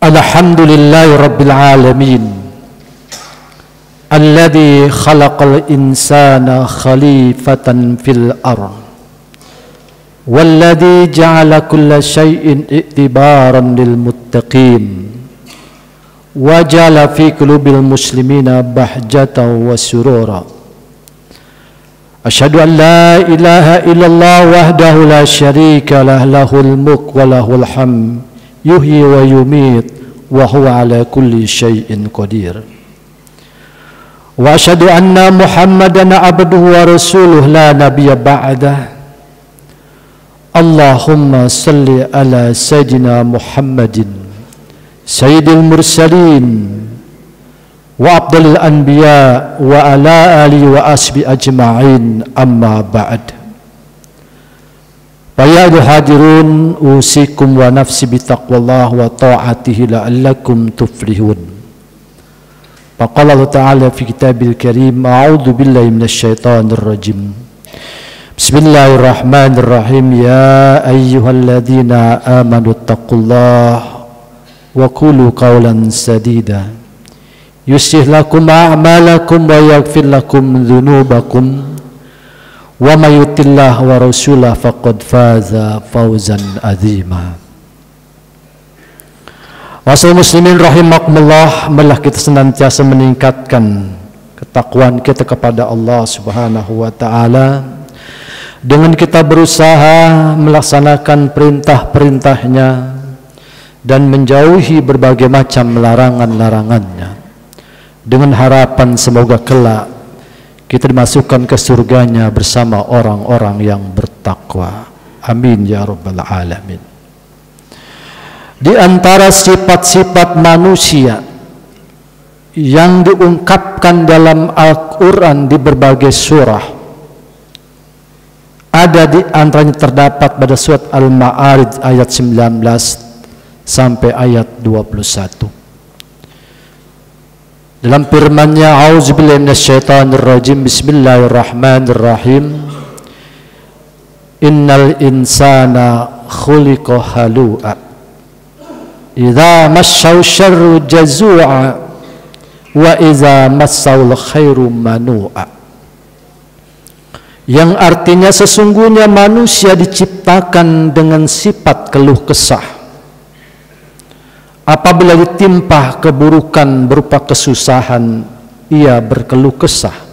Alhamdulillahi Rabbil Alamin Alladhi khalaqal insana khalifatan fil ardh Walladhi ja'ala kulla syai'in i'tibaran lil muttaqin Wa ja'ala fi qulubil muslimina bahjatan wa surura Asyhadu an la ilaha illallah wahdahu la syarika lah lahul mulk wa lahul hamd yuhyi wa yumit wa huwa ala kulli syai'in qadir wa asyhadu anna muhammadan abduhu wa rasuluh la nabiyya ba'dah Allahumma salli ala sayyidina Muhammadin sayyidil mursalin wa afdalil anbiya wa ala alihi wa asbi ajma'in amma ba'd Faya hadirun usikum wa nafsi bitaqwallah wa ta'atihi la'allakum tuflihun. Faqala Allah Ta'ala fi kitabil karim a'udzu billahi minasyaitonir rajim. Bismillahirrahmanirrahim ya ayyuhalladzina amanu taqullaha wa qulu qawlan sadida yuslih lakum a'malakum wa yaghfir lakum dzunubakum wa may yutillah wa rasulahu faqad faza fawzan azima. Wassalamu muslimin rahimakumullah, marilah kita senantiasa meningkatkan ketakwaan kita kepada Allah Subhanahu wa taala dengan kita berusaha melaksanakan perintah-perintahnya dan menjauhi berbagai macam larangan-larangannya dengan harapan semoga kelak kita dimasukkan ke surganya bersama orang-orang yang bertakwa. Amin ya rabbal alamin. Di antara sifat-sifat manusia yang diungkapkan dalam Al-Quran di berbagai surah, ada di antaranya terdapat pada surat Al-Ma'arij ayat 19 sampai ayat 21. Dalam firman-Nya, auzubillahi minasyaitonir rajim, bismillahirrahmanirrahim. Innal insana khuliqa halu'a. Idza massahu syarru jazu'a wa idza massahu khairu manu'a. Yang artinya sesungguhnya manusia diciptakan dengan sifat keluh kesah. Apabila ditimpa keburukan berupa kesusahan, ia berkeluh kesah.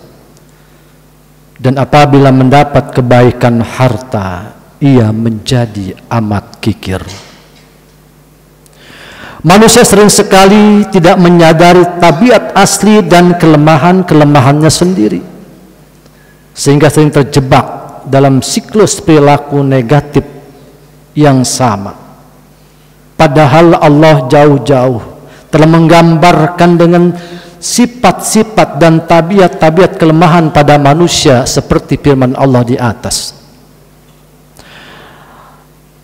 Dan apabila mendapat kebaikan harta, ia menjadi amat kikir. Manusia sering sekali tidak menyadari tabiat asli dan kelemahan-kelemahannya sendiri, sehingga sering terjebak dalam siklus perilaku negatif yang sama. Padahal Allah jauh-jauh telah menggambarkan dengan sifat-sifat dan tabiat-tabiat kelemahan pada manusia seperti firman Allah di atas.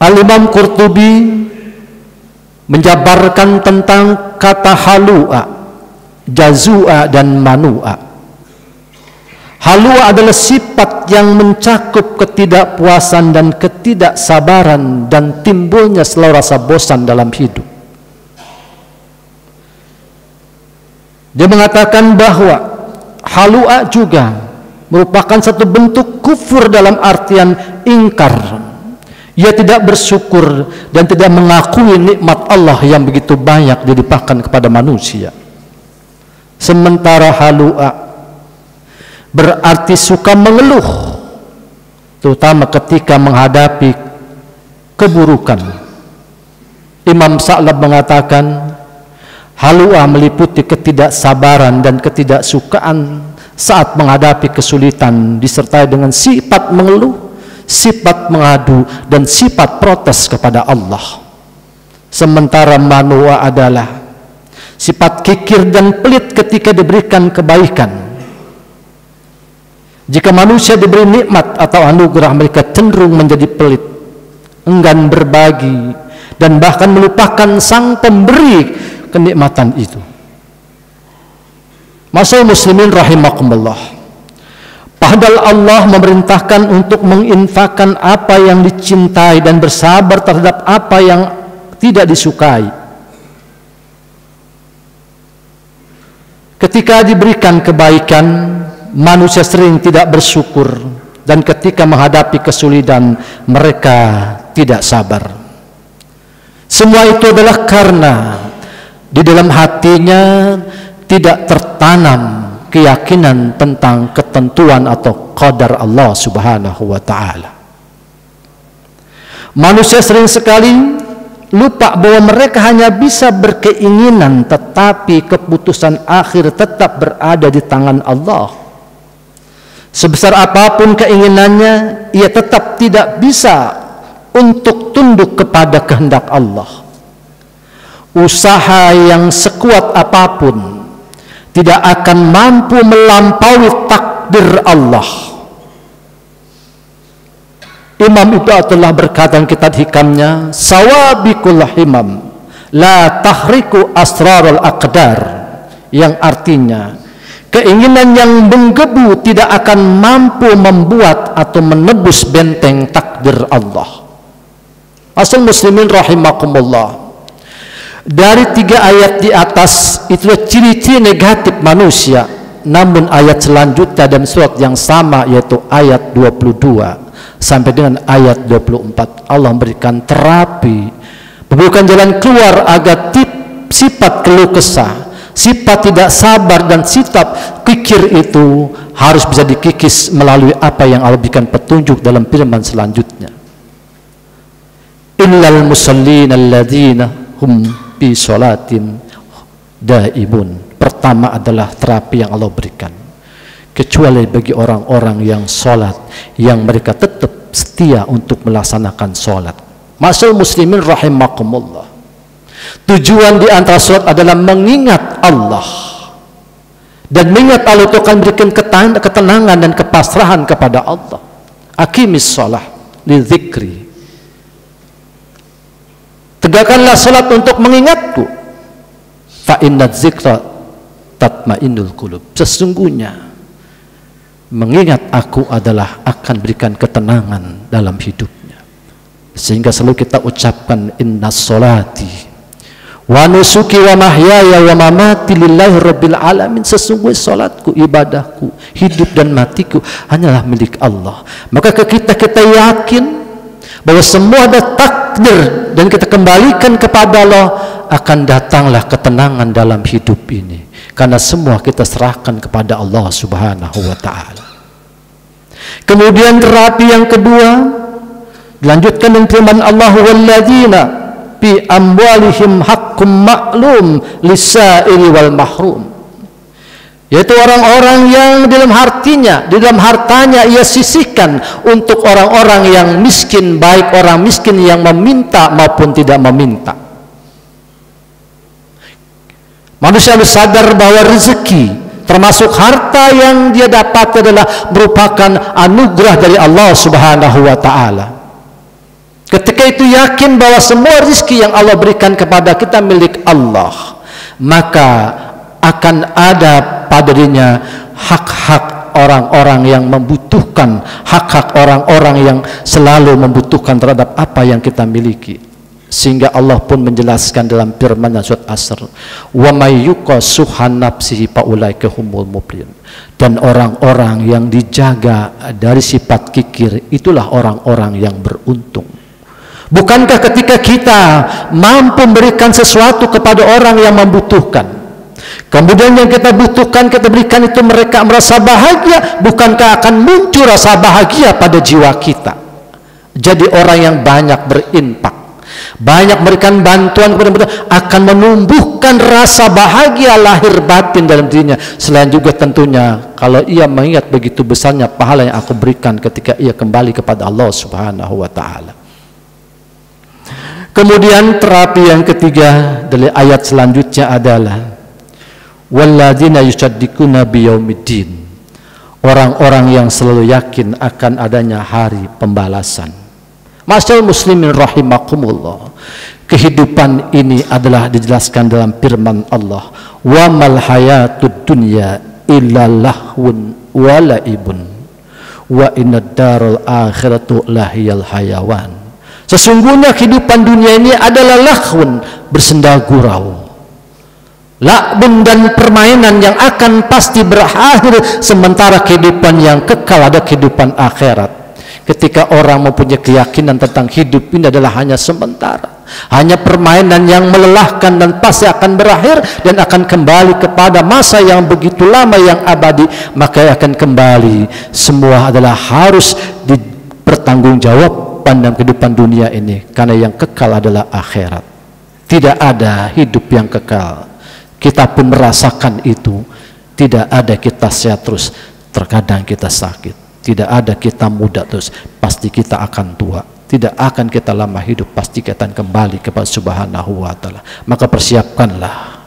Al-Imam Qurtubi menjabarkan tentang kata halu'a, jazu'a dan manu'a. Halu'a adalah sifat yang mencakup ketidakpuasan dan ketidaksabaran dan timbulnya selalu rasa bosan dalam hidup. Dia mengatakan bahwa halu'a juga merupakan satu bentuk kufur dalam artian ingkar. Ia tidak bersyukur dan tidak mengakui nikmat Allah yang begitu banyak dilimpahkan kepada manusia. Sementara halu'a berarti suka mengeluh, terutama ketika menghadapi keburukan. Imam Sa'lab mengatakan halu'a meliputi ketidaksabaran dan ketidaksukaan saat menghadapi kesulitan, disertai dengan sifat mengeluh, sifat mengadu, dan sifat protes kepada Allah. Sementara manu'a adalah sifat kikir dan pelit ketika diberikan kebaikan. Jika manusia diberi nikmat atau anugerah, mereka cenderung menjadi pelit, enggan berbagi, dan bahkan melupakan sang pemberi kenikmatan itu. Masyaallah muslimin rahimakumullah. Padahal Allah memerintahkan untuk menginfakkan apa yang dicintai dan bersabar terhadap apa yang tidak disukai. Ketika diberikan kebaikan, manusia sering tidak bersyukur, dan ketika menghadapi kesulitan, mereka tidak sabar. Semua itu adalah karena di dalam hatinya tidak tertanam keyakinan tentang ketentuan atau qadar Allah Subhanahu wa ta'ala. Manusia sering sekali lupa bahwa mereka hanya bisa berkeinginan, tetapi keputusan akhir tetap berada di tangan Allah. Sebesar apapun keinginannya, ia tetap tidak bisa untuk tunduk kepada kehendak Allah. Usaha yang sekuat apapun tidak akan mampu melampaui takdir Allah. Imam Ibnu Athaillah berkata dalam kitab hikamnya, sawabikul himam la tahriku asrarul aqdar, yang artinya keinginan yang menggebu tidak akan mampu membuat atau menebus benteng takdir Allah. Asal muslimin rahimakumullah, dari 3 ayat di atas itulah ciri-ciri negatif manusia. Namun ayat selanjutnya dan surat yang sama, yaitu ayat 22 sampai dengan ayat 24, Allah memberikan terapi, memberikan jalan keluar agar sifat keluh kesah, sifat tidak sabar dan sifat kikir itu harus bisa dikikis melalui apa yang Allah berikan petunjuk dalam firman selanjutnya. Illal musallin alladzina hum fi sholatin daimun. Pertama adalah terapi yang Allah berikan, kecuali bagi orang-orang yang sholat, yang mereka tetap setia untuk melaksanakan sholat. Masyaallah muslimin rahimakumullah, tujuan di antara sholat adalah mengingat Allah, dan mengingat Allah itu akan berikan ketenangan dan kepasrahan kepada Allah. Aqimis sholah li dzikri, tegakkanlah salat untuk mengingatku. Fa inna dzikra tatmainnul qulub, sesungguhnya mengingat aku adalah akan berikan ketenangan dalam hidupnya. Sehingga selalu kita ucapkan innas sholati wa nusuki wa mahyaya wa mamati lillahi rabbil alamin, sesungguhnya salatku, ibadahku, hidup dan matiku hanyalah milik Allah. Maka kita yakin bahwa semua ada takdir dan kita kembalikan kepada Allah, akan datanglah ketenangan dalam hidup ini, karena semua kita serahkan kepada Allah Subhanahu wa ta'ala. Kemudian terapi yang kedua dilanjutkan dengan firman Allah, walladzina fi amwalihim haqqum ma'lum lis-sa'ili wal mahrum, yaitu orang-orang yang di dalam hartanya ia sisihkan untuk orang-orang yang miskin, baik orang miskin yang meminta maupun tidak meminta. Manusia harus sadar bahwa rezeki termasuk harta yang dia dapat adalah merupakan anugerah dari Allah Subhanahu wa ta'ala. Ketika itu yakin bahwa semua rezeki yang Allah berikan kepada kita milik Allah, maka akan ada pada dirinya hak-hak orang-orang yang membutuhkan, hak-hak orang-orang yang selalu membutuhkan terhadap apa yang kita miliki. Sehingga Allah pun menjelaskan dalam firman surat Asr, wa may yuqasuhan nafsihi faulaika humul muflihun, dan orang-orang yang dijaga dari sifat kikir itulah orang-orang yang beruntung. Bukankah ketika kita mampu memberikan sesuatu kepada orang yang membutuhkan, kemudian yang kita butuhkan kita berikan itu, mereka merasa bahagia, bukankah akan muncul rasa bahagia pada jiwa kita? Jadi orang yang banyak berinfak, banyak memberikan bantuan kepada mereka, akan menumbuhkan rasa bahagia lahir batin dalam dirinya. Selain juga tentunya kalau ia mengingat begitu besarnya pahala yang aku berikan ketika ia kembali kepada Allah Subhanahu wa ta'ala. Kemudian terapi yang ketiga dari ayat selanjutnya adalah walladzina yusaddiquna biyaumiddin, orang-orang yang selalu yakin akan adanya hari pembalasan. Masyaallah muslimin rahimakumullah, kehidupan ini adalah dijelaskan dalam firman Allah, wa mal hayatud dunya illa lahwun wa laibun wa innad darul akhiratu lahiyal hayawan. Sesungguhnya kehidupan dunia ini adalah lahwun, bersenda gurau, La'bun dan permainan yang akan pasti berakhir, sementara kehidupan yang kekal ada kehidupan akhirat. Ketika orang mempunyai keyakinan tentang hidup ini adalah hanya sementara, hanya permainan yang melelahkan dan pasti akan berakhir dan akan kembali kepada masa yang begitu lama yang abadi, maka akan kembali. Semua adalah harus dipertanggungjawabkan dalam kehidupan dunia ini, karena yang kekal adalah akhirat. Tidak ada hidup yang kekal. Kita pun merasakan itu. Tidak ada kita sehat terus, terkadang kita sakit. Tidak ada kita muda terus, pasti kita akan tua. Tidak akan kita lama hidup, pasti kita akan kembali kepada Subhanahu wa Ta'ala. Maka persiapkanlah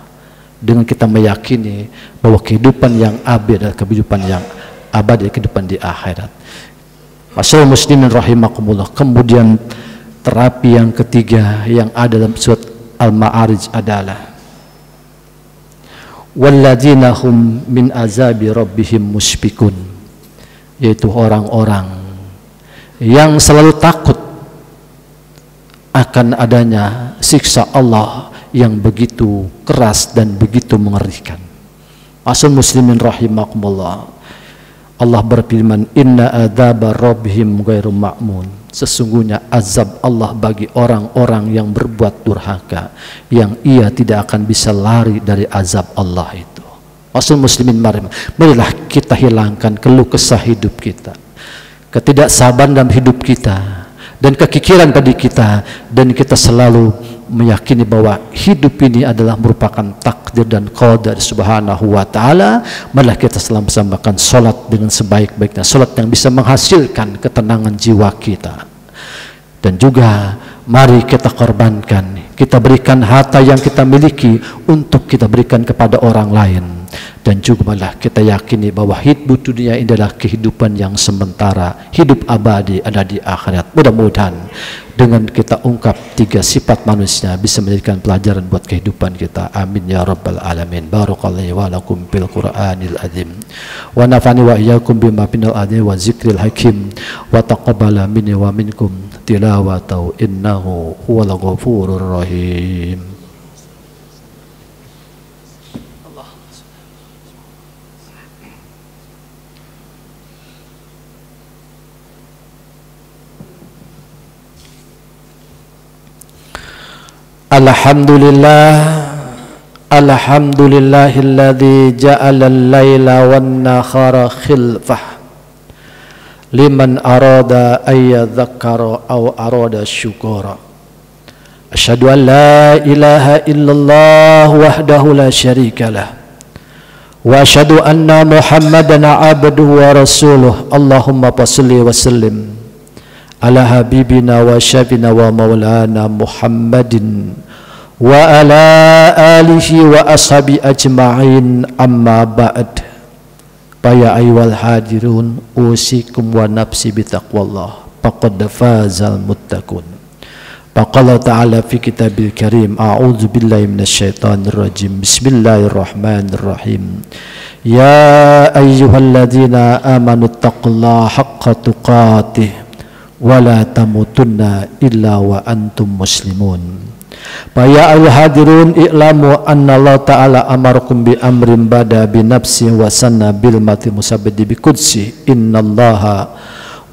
dengan kita meyakini bahwa kehidupan yang abadi adalah kehidupan yang abadi, kehidupan di akhirat. Masyaallah muslimin rahimakumullah. Kemudian terapi yang ketiga yang ada dalam surat Al-Ma'arij adalah walladzina hum min azabi rabbihim musyfiqun, yaitu orang-orang yang selalu takut akan adanya siksa Allah yang begitu keras dan begitu mengerikan. Asal muslimin rahimakumullah, Allah berfirman, inna adzaba rabbihim ghairu ma'mun, sesungguhnya azab Allah bagi orang-orang yang berbuat durhaka, yang ia tidak akan bisa lari dari azab Allah itu. Asal muslimin marilah kita hilangkan keluh kesah hidup kita, ketidaksabaran dalam hidup kita, dan kekikiran pada kita, dan kita selalu meyakini bahwa hidup ini adalah merupakan takdir dan qadar Subhanahu wa Ta'ala. Malah kita selalu bersamakan solat dengan sebaik-baiknya, solat yang bisa menghasilkan ketenangan jiwa kita. Dan juga mari kita korbankan, kita berikan harta yang kita miliki untuk kita berikan kepada orang lain. Dan juga malah kita yakini bahwa hidup dunia ini adalah kehidupan yang sementara, hidup abadi ada di akhirat. Mudah-mudahan dengan kita ungkap tiga sifat manusia bisa menjadikan pelajaran buat kehidupan kita. Amin ya rabbal alamin. Barakallahu wa lakum bil Qur'anil azim wa nafani wa iyyakum bima final adzim wa zikril hakim wa taqabbala minni wa minkum tilawatahu innahu huwal ghafurur rahim. Alhamdulillahilladzi ja'ala al-laila wan-nahara khilfah liman arada ayyadhakkara aw arada syukura. Asyhadu an la ilaha illallah wahdahu la syarikalah wa asyhadu anna Muhammadan abduhu wa rasuluh. Allahumma shalli wa sallim ala habibina wa syafina wa maulana Muhammadin wa ala alihi wa ashabi ajma'in, amma ba'd. Ya ayyuhal hadirun, usikum wa nafsi bitaqwallah, faqad fazal muttaqun. Faqala ta'ala fi kitabil karim, a'udzu billahi minasyaitonir rajim, bismillahirrahmanirrahim. Ya ayyuhalladzina amanu taqullaha haqqa tuqatih wala tamutunna illa wa antum muslimun. Ya ayuhal hadirun, i'lamu anna Allah ta'ala amarakum bi amrin bada bi nafsi wa sanna bil mati musabbidi bi qudsi innallaha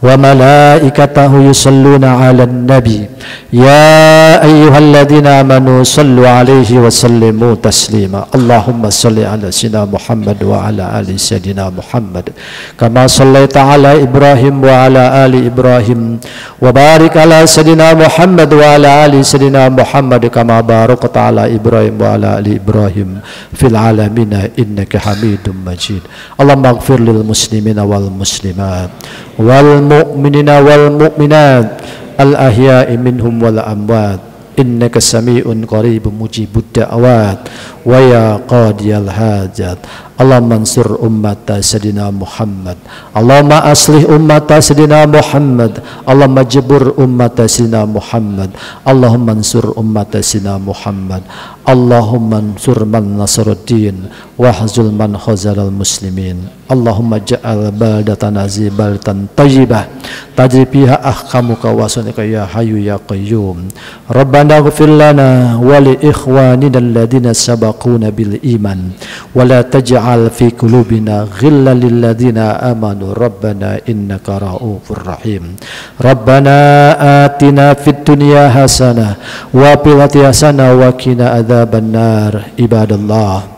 wa malaikatahu yusalluna 'alan nabi ya ayyuhalladzina amanu sallu 'alaihi wa sallimu taslima. Allahumma salli 'ala sayyidina Muhammad wa 'ala ali sayyidina Muhammad kama sallaita 'ala Ibrahim wa 'ala ali Ibrahim wa barik 'ala sayyidina Muhammad wa 'ala ali sayyidina Muhammad kama barakta 'ala Ibrahim wa 'ala ali Ibrahim fil 'alamin innaka Hamidum Majid. Allahumma ighfir lil muslimina wal muslimat wal mu'minina wal mu'minat al ahya'i minhum wal amwat innaka sami'un qaribun mujibud da'awat wa ya qadiyal hajat. Allahumma ansur ummata sayyidina Muhammad, Allahumma aslih ummata sayyidina Muhammad, Allahumma jibur ummata sayyidina Muhammad, Allahumma ansur ummata sayyidina Muhammad, Allahumma ansur man nasruddin wahzul man khazalal muslimin. Allahumma ja'al baldatana zibatan tayyibah tajri fiha ahkamuka wa sunnaka ya hayyu ya qayyum. Rabbana ighfir lana wa li ikhwanina alladhina sabaquna sabaquna bil iman wa la taj'al fi qulubina ghillan lil ladzina amanu rabbana innaka ra'ufur rahim. Rabbana atina fid dunya hasanah wa fil akhirati hasanah wa qina adzabannar. Ibadallah,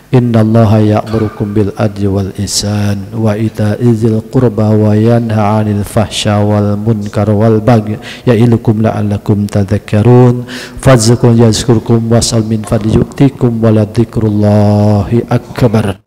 innallaha ya'murukum bil adli wal ihsan wa ita'i dzil qurba wa yanha 'anil fahsya wal munkar wal baghi ya'idukum la'allakum tadhakkarun. Fadhkuruni yazkurkum was'al min fadli yu'tikum wa la dzikrullahi akbar.